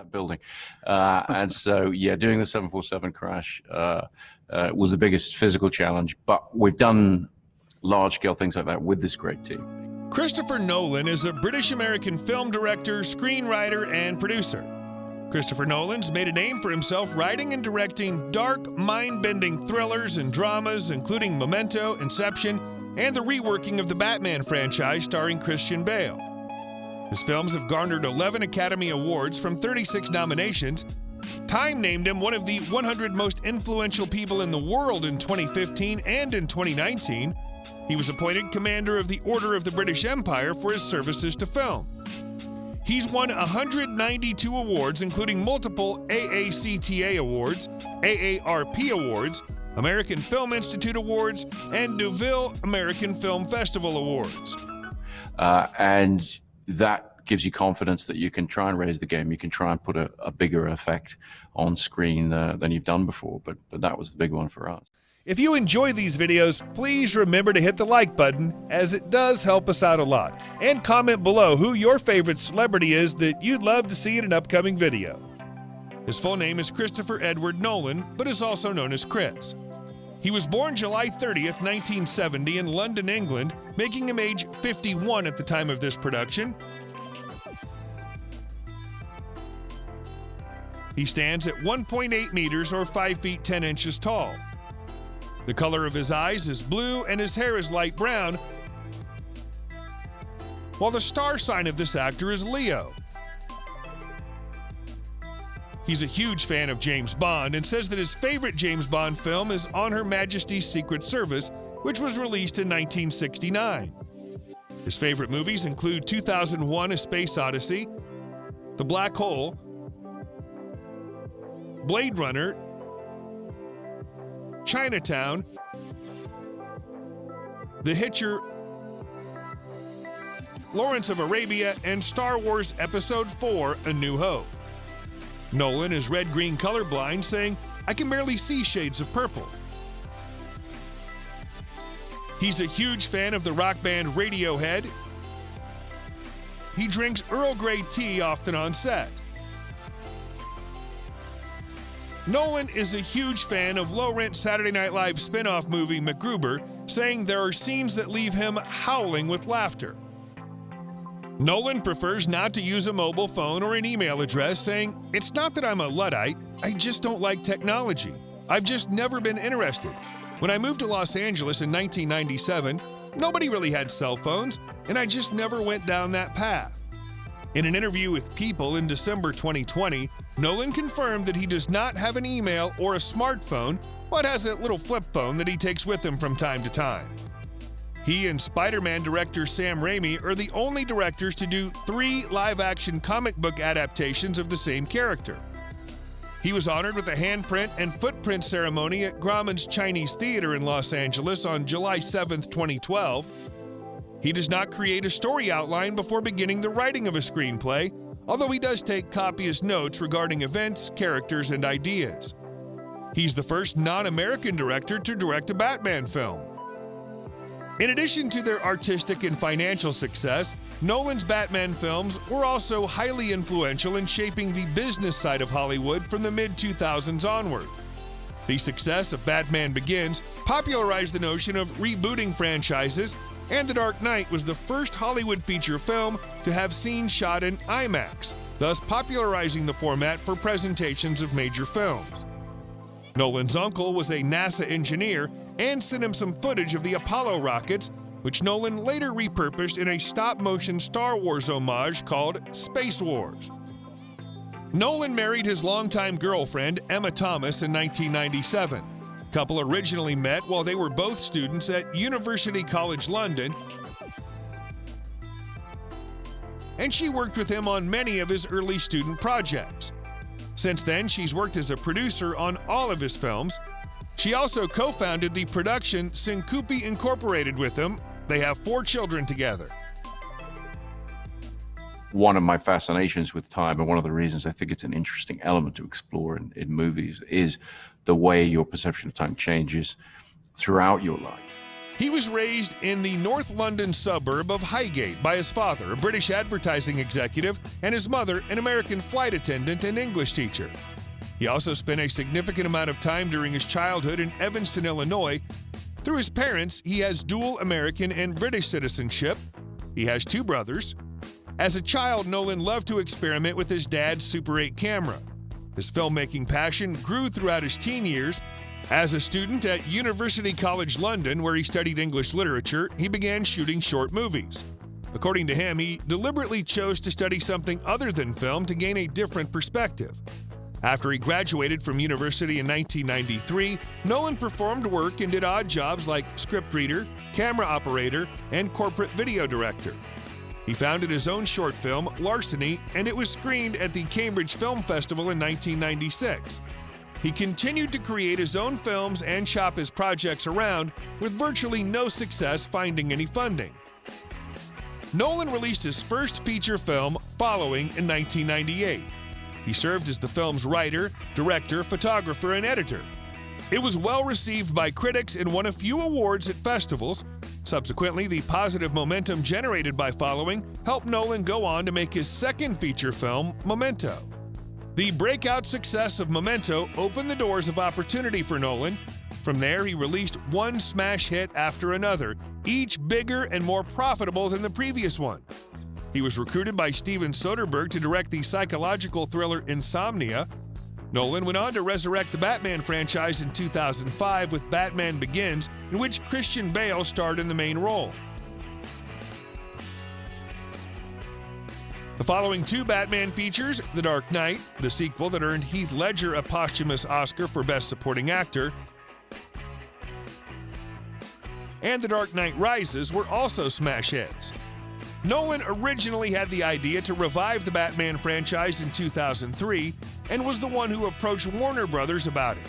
that building. And so, yeah, doing the 747 crash was the biggest physical challenge, but we've done large-scale things like that with this great team. Christopher Nolan is a British-American film director, screenwriter, and producer. Christopher Nolan's made a name for himself writing and directing dark, mind-bending thrillers and dramas, including Memento, Inception, and the reworking of the Batman franchise starring Christian Bale. His films have garnered 11 Academy Awards from 36 nominations. Time named him one of the 100 most influential people in the world in 2015 and in 2019. He was appointed Commander of the Order of the British Empire for his services to film. He's won 192 awards, including multiple AACTA Awards, AARP Awards, American Film Institute Awards, and Deauville American Film Festival Awards. And that gives you confidence that you can try and raise the game. You can try and put a bigger effect on screen than you've done before, but that was the big one for us. If you enjoy these videos, please remember to hit the like button, as it does help us out a lot. And comment below who your favorite celebrity is that you'd love to see in an upcoming video. His full name is Christopher Edward Nolan, but is also known as Chris. He was born July 30th, 1970 in London, England, making him age 51 at the time of this production. He stands at 1.8 meters or 5 feet 10 inches tall. The color of his eyes is blue and his hair is light brown, while the star sign of this actor is Leo. He's a huge fan of James Bond and says that his favorite James Bond film is On Her Majesty's Secret Service, which was released in 1969. His favorite movies include 2001: A Space Odyssey, The Black Hole, Blade Runner, Chinatown, The Hitcher, Lawrence of Arabia, and Star Wars Episode IV: A New Hope. Nolan is red-green colorblind, saying, "I can barely see shades of purple." He's a huge fan of the rock band Radiohead. He drinks Earl Grey tea often on set. Nolan is a huge fan of low-rent Saturday Night Live spin-off movie MacGruber, saying there are scenes that leave him howling with laughter. Nolan prefers not to use a mobile phone or an email address, saying, "It's not that I'm a Luddite, I just don't like technology. I've just never been interested. When I moved to Los Angeles in 1997, nobody really had cell phones, and I just never went down that path." In an interview with People in December 2020, Nolan confirmed that he does not have an email or a smartphone, but has a little flip phone that he takes with him from time to time. He and Spider-Man director Sam Raimi are the only directors to do 3 live-action comic book adaptations of the same character. He was honored with a handprint and footprint ceremony at Grauman's Chinese Theater in Los Angeles on July 7, 2012. He does not create a story outline before beginning the writing of a screenplay, although he does take copious notes regarding events, characters, and ideas. He's the first non-American director to direct a Batman film. In addition to their artistic and financial success, Nolan's Batman films were also highly influential in shaping the business side of Hollywood from the mid-2000s onward. The success of Batman Begins popularized the notion of rebooting franchises, and The Dark Knight was the first Hollywood feature film to have scenes shot in IMAX, thus popularizing the format for presentations of major films. Nolan's uncle was a NASA engineer and sent him some footage of the Apollo rockets, which Nolan later repurposed in a stop-motion Star Wars homage called Space Wars. Nolan married his longtime girlfriend, Emma Thomas, in 1997. The couple originally met while they were both students at University College London, and she worked with him on many of his early student projects. Since then, she's worked as a producer on all of his films. She also co-founded the production Syncope Incorporated with him. They have 4 children together. One of my fascinations with time, and one of the reasons I think it's an interesting element to explore in movies, is the way your perception of time changes throughout your life. He was raised in the North London suburb of Highgate by his father, a British advertising executive, and his mother, an American flight attendant and English teacher. He also spent a significant amount of time during his childhood in Evanston, Illinois. Through his parents, he has dual American and British citizenship. He has 2 brothers. As a child, Nolan loved to experiment with his dad's Super 8 camera. His filmmaking passion grew throughout his teen years. As a student at University College London, where he studied English literature, he began shooting short movies. According to him, he deliberately chose to study something other than film to gain a different perspective. After he graduated from university in 1993, Nolan performed work and did odd jobs like script reader, camera operator, and corporate video director. He founded his own short film, Larceny, and it was screened at the Cambridge Film Festival in 1996. He continued to create his own films and shop his projects around, with virtually no success finding any funding. Nolan released his first feature film, Following, in 1998. He served as the film's writer, director, photographer, and editor. It was well received by critics and won a few awards at festivals. Subsequently, the positive momentum generated by Following helped Nolan go on to make his second feature film, Memento. The breakout success of Memento opened the doors of opportunity for Nolan. From there, he released one smash hit after another, each bigger and more profitable than the previous one. He was recruited by Steven Soderbergh to direct the psychological thriller Insomnia. Nolan went on to resurrect the Batman franchise in 2005 with Batman Begins, in which Christian Bale starred in the main role. The following 2 Batman features, The Dark Knight, the sequel that earned Heath Ledger a posthumous Oscar for Best Supporting Actor, and The Dark Knight Rises, were also smash hits. Nolan originally had the idea to revive the Batman franchise in 2003 and was the one who approached Warner Brothers about it.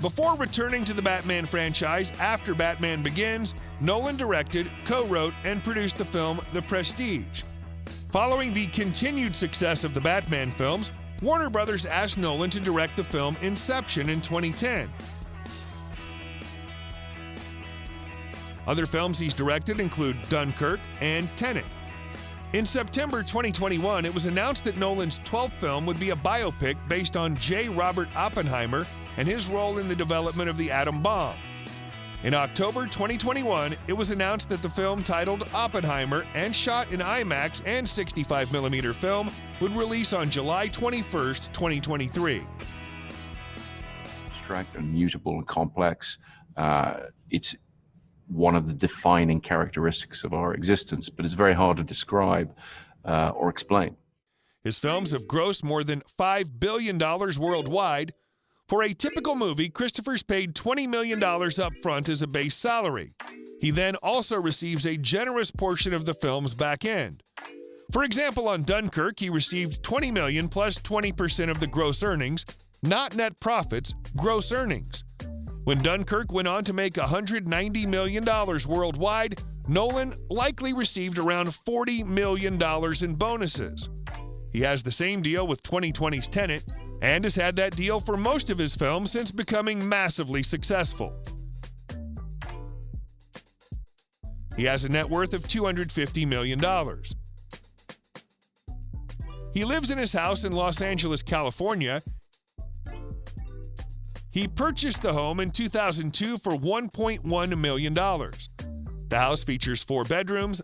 Before returning to the Batman franchise after Batman Begins, Nolan directed, co-wrote, and produced the film The Prestige. Following the continued success of the Batman films, Warner Brothers asked Nolan to direct the film Inception in 2010. Other films he's directed include Dunkirk and Tenet. In September 2021, it was announced that Nolan's 12th film would be a biopic based on J. Robert Oppenheimer and his role in the development of the atom bomb. In October 2021, it was announced that the film, titled Oppenheimer and shot in IMAX and 65mm film, would release on July 21st, 2023. Abstract and mutable and complex. It's one of the defining characteristics of our existence, but it's very hard to describe or explain. His films have grossed more than $5 billion worldwide. For a typical movie, Christopher's paid $20 million up front as a base salary. He then also receives a generous portion of the film's back end. For example, on Dunkirk, he received $20 million plus 20% of the gross earnings, not net profits, gross earnings. When Dunkirk went on to make $190 million worldwide, Nolan likely received around $40 million in bonuses. He has the same deal with 2020's Tenet, and has had that deal for most of his films since becoming massively successful. He has a net worth of $250 million. He lives in his house in Los Angeles, California. He purchased the home in 2002 for $1.1 million. The house features 4 bedrooms,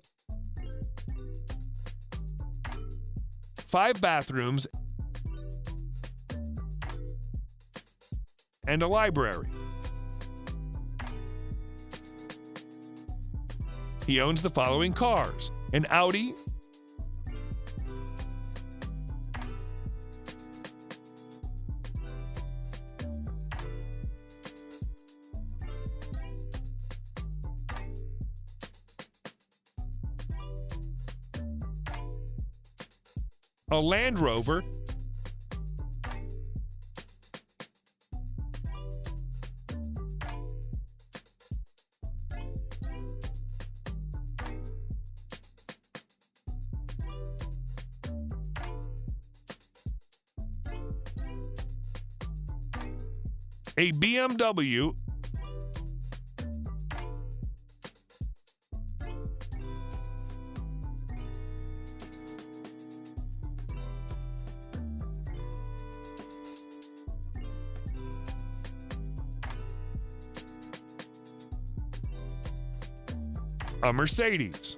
5 bathrooms, and a library. He owns the following cars: an Audi, a Land Rover, a BMW, a Mercedes.